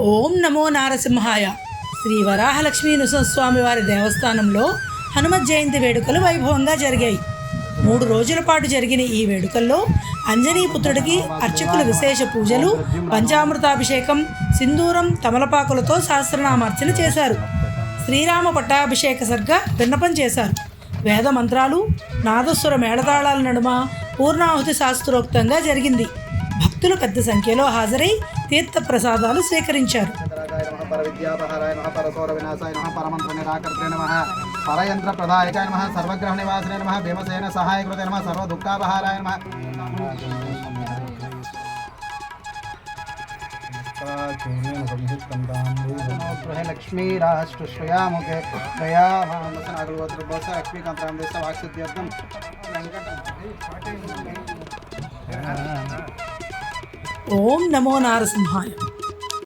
ఓం నమో నారసింహాయ. శ్రీ వరాహలక్ష్మీ నృసింహస్వామి వారి దేవస్థానంలో హనుమత్ జయంతి వేడుకలు వైభవంగా జరిగాయి. 3 రోజుల పాటు జరిగిన ఈ వేడుకల్లో అంజనీపుత్రుడికి అర్చకులు విశేష పూజలు, పంచామృతాభిషేకం, సింధూరం, తమలపాకులతో సహస్రనామార్చన చేశారు. శ్రీరామ పట్టాభిషేక సర్గ విన్నపం చేశారు. వేద మంత్రాలు, నాదస్వర మేళతాళాల నడుమ పూర్ణాహుతి శాస్త్రోక్తంగా జరిగింది. భక్తులు పెద్ద సంఖ్యలో హాజరై తీర్థ ప్రసాదాలు స్వీకరించారు. లక్ష్మీరాష్ట్రశ్రయాముఖే లక్ష్మీకాంతం ఓం నమో నారసింహాయ.